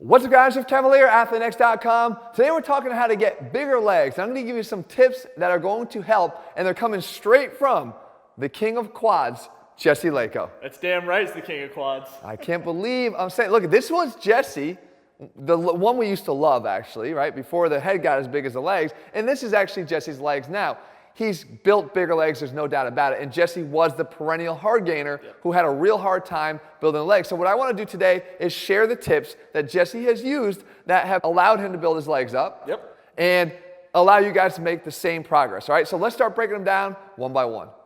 What's up guys, Jeff Cavalier, ATHLEAN-X.com. Today we're talking how to get bigger legs. I'm going to give you some tips that are going to help, and they're coming straight from the king of quads, Jesse Lako. That's damn right, he's the king of quads. I can't believe I'm saying, look, this was Jesse, the one we used to love actually, right? Before the head got as big as the legs, and this is actually Jesse's legs now. He's built bigger legs, there's no doubt about it. And Jesse was the perennial hard gainer who had a real hard time building legs. So what I want to do today is share the tips that Jesse has used that have allowed him to build his legs up and allow you guys to make the same progress. All right, so let's start breaking them down one by one. All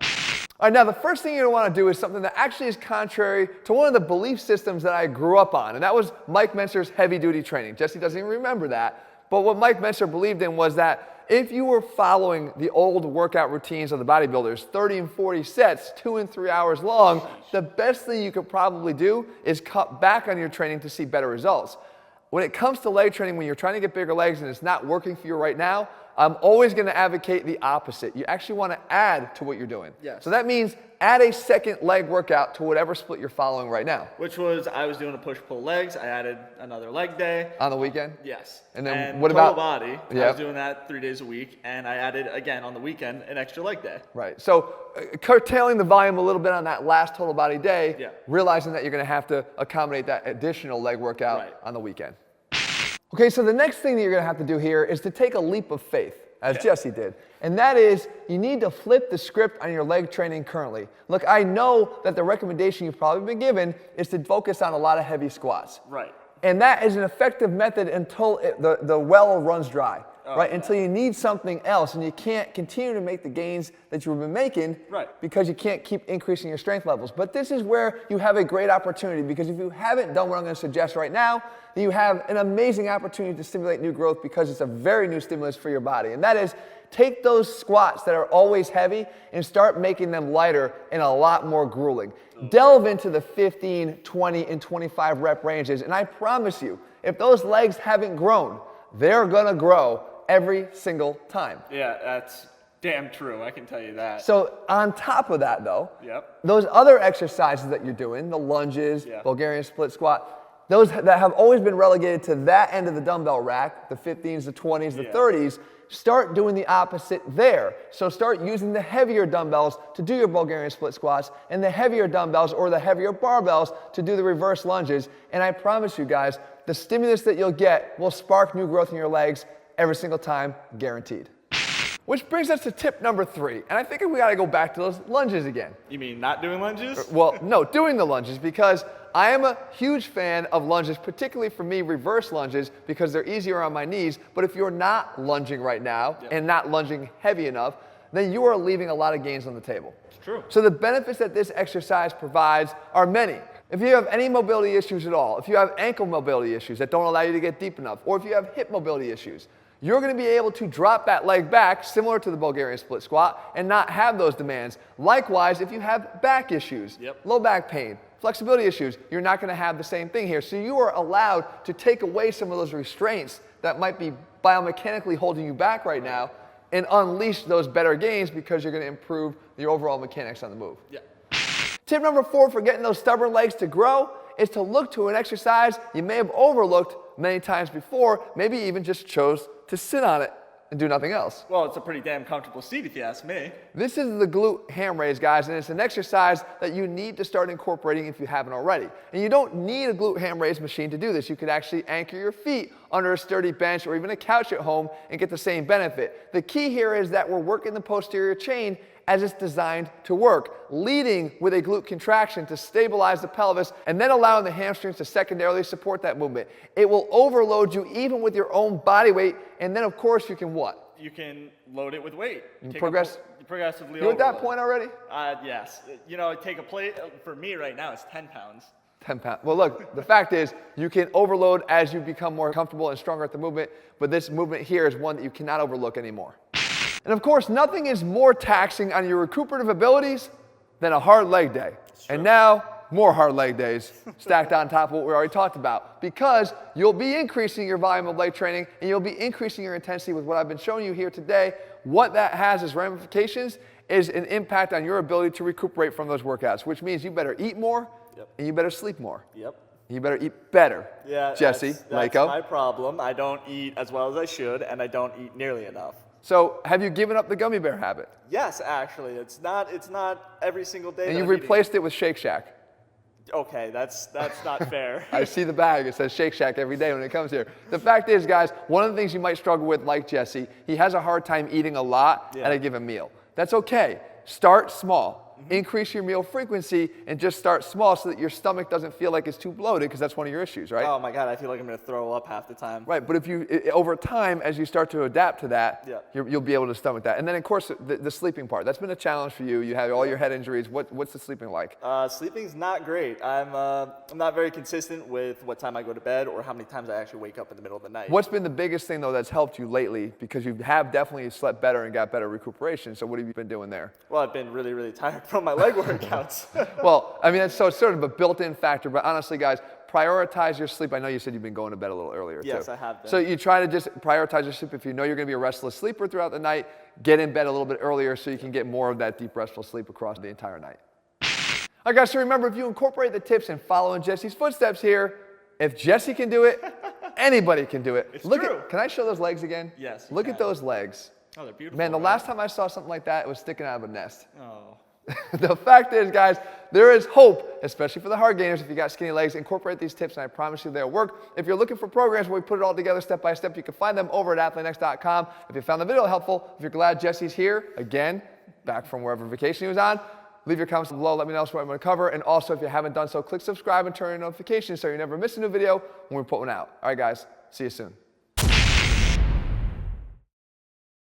right, now the first thing you're going to want to do is something that actually is contrary to one of the belief systems that I grew up on, and that was Mike Mentzer's heavy-duty training. Jesse doesn't even remember that, but what Mike Mentzer believed in was that if you were following the old workout routines of the bodybuilders, 30 and 40 sets, 2 and 3 hours long, the best thing you could probably do is cut back on your training to see better results. When it comes to leg training, when you're trying to get bigger legs and it's not working for you right now, I'm always going to advocate the opposite. You actually want to add to what you're doing. Yes. So that means add a second leg workout to whatever split you're following right now. Which was, I was doing a push-pull legs. I added another leg day. On the weekend? Yes. And then and what total about body? I was doing that 3 days a week, and I added, again, on the weekend, an extra leg day. Right. So curtailing the volume a little bit on that last total body day, realizing that you're going to have to accommodate that additional leg workout on the weekend. Okay, so the next thing that you're going to have to do here is to take a leap of faith, as Jesse did. And that is, you need to flip the script on your leg training currently. Look, I know that the recommendation you've probably been given is to focus on a lot of heavy squats. Right. And that is an effective method until the well runs dry. Until you need something else, and you can't continue to make the gains that you've been making because you can't keep increasing your strength levels. But this is where you have a great opportunity, because if you haven't done what I'm going to suggest right now, then you have an amazing opportunity to stimulate new growth, because it's a very new stimulus for your body. And that is, take those squats that are always heavy and start making them lighter and a lot more grueling. Delve into the 15, 20, and 25 rep ranges, and I promise you, if those legs haven't grown, they're going to grow every single time. Yeah, that's damn true. I can tell you that. So on top of that, though, those other exercises that you're doing, the lunges, Bulgarian split squat, those that have always been relegated to that end of the dumbbell rack, the 15s, the 20s, the 30s, start doing the opposite there. So start using the heavier dumbbells to do your Bulgarian split squats, and the heavier dumbbells or the heavier barbells to do the reverse lunges. And I promise you guys, the stimulus that you'll get will spark new growth in your legs every single time, guaranteed. Which brings us to tip number 3, and I think we gotta go back to those lunges again. You mean not doing lunges? Well, no, doing the lunges, because I am a huge fan of lunges, particularly for me, reverse lunges, because they're easier on my knees. But if you're not lunging right now and not lunging heavy enough, then you are leaving a lot of gains on the table. It's true. So the benefits that this exercise provides are many. If you have any mobility issues at all, if you have ankle mobility issues that don't allow you to get deep enough, or if you have hip mobility issues, you're going to be able to drop that leg back, similar to the Bulgarian split squat, and not have those demands. Likewise, if you have back issues, low back pain, flexibility issues, you're not going to have the same thing here. So you are allowed to take away some of those restraints that might be biomechanically holding you back right now and unleash those better gains, because you're going to improve your overall mechanics on the move. Tip number 4 for getting those stubborn legs to grow is to look to an exercise you may have overlooked many times before, maybe even just chose to sit on it and do nothing else. Well, it's a pretty damn comfortable seat if you ask me. This is the glute ham raise, guys, and it's an exercise that you need to start incorporating if you haven't already. And you don't need a glute ham raise machine to do this. You could actually anchor your feet under a sturdy bench or even a couch at home and get the same benefit. The key here is that we're working the posterior chain as it's designed to work, leading with a glute contraction to stabilize the pelvis and then allowing the hamstrings to secondarily support that movement. It will overload you even with your own body weight, and then of course you can what? You can load it with weight. Progressively You're at that point already? Yes. You know, take a plate, for me right now, it's 10 pounds. 10 pounds. Well, look, the fact is you can overload as you become more comfortable and stronger at the movement, but this movement here is one that you cannot overlook anymore. And of course, nothing is more taxing on your recuperative abilities than a hard leg day. And now, more hard leg days stacked on top of what we already talked about, because you'll be increasing your volume of leg training and you'll be increasing your intensity with what I've been showing you here today. What that has as ramifications is an impact on your ability to recuperate from those workouts, which means you better eat more and you better sleep more. You better eat better, Yeah, Jesse, that's Mako. my problem. I don't eat as well as I should, and I don't eat nearly enough. So have you given up the gummy bear habit? Yes, actually, it's not every single day. And that you've I'm eating replaced it with Shake Shack. Okay, that's not fair. I see the bag. It says Shake Shack every day when it comes here. The fact is, guys, one of the things you might struggle with, like Jesse, he has a hard time eating a lot at a given meal. That's okay. Start small. Increase your meal frequency and just start small so that your stomach doesn't feel like it's too bloated, because that's one of your issues, right? Oh my God, I feel like I'm gonna throw up half the time. Right, but if you, over time, as you start to adapt to that, you'll be able to stomach that. And then, of course, the sleeping part. That's been a challenge for you. You had all your head injuries. What's the sleeping like? Sleeping's not great. I'm not very consistent with what time I go to bed or how many times I actually wake up in the middle of the night. What's been the biggest thing, though, that's helped you lately? Because you have definitely slept better and got better recuperation. So what have you been doing there? Well, I've been really, really tired from my leg workouts. Well, I mean, it's sort of a built-in factor. But honestly, guys, prioritize your sleep. I know you said you've been going to bed a little earlier, too. Yes, I have been. So you try to just prioritize your sleep. If you know you're going to be a restless sleeper throughout the night, get in bed a little bit earlier so you can get more of that deep, restful sleep across the entire night. All right, guys, so remember, if you incorporate the tips and follow in Jesse's footsteps here, if Jesse can do it, anybody can do it. It's true. Can I show those legs again? Yes. Look at those legs. Oh, they're beautiful. Man, the right? last time I saw something like that, it was sticking out of a nest. Oh. The fact is, guys, there is hope, especially for the hard gainers. If you got skinny legs, incorporate these tips, and I promise you they'll work. If you're looking for programs where we put it all together step by step, you can find them over at ATHLEAN-X.com. If you found the video helpful, if you're glad Jesse's here, again, back from wherever vacation he was on, leave your comments below. Let me know what I'm going to cover. And also, if you haven't done so, click subscribe and turn on notifications so you never miss a new video when we put one out. All right, guys, see you soon.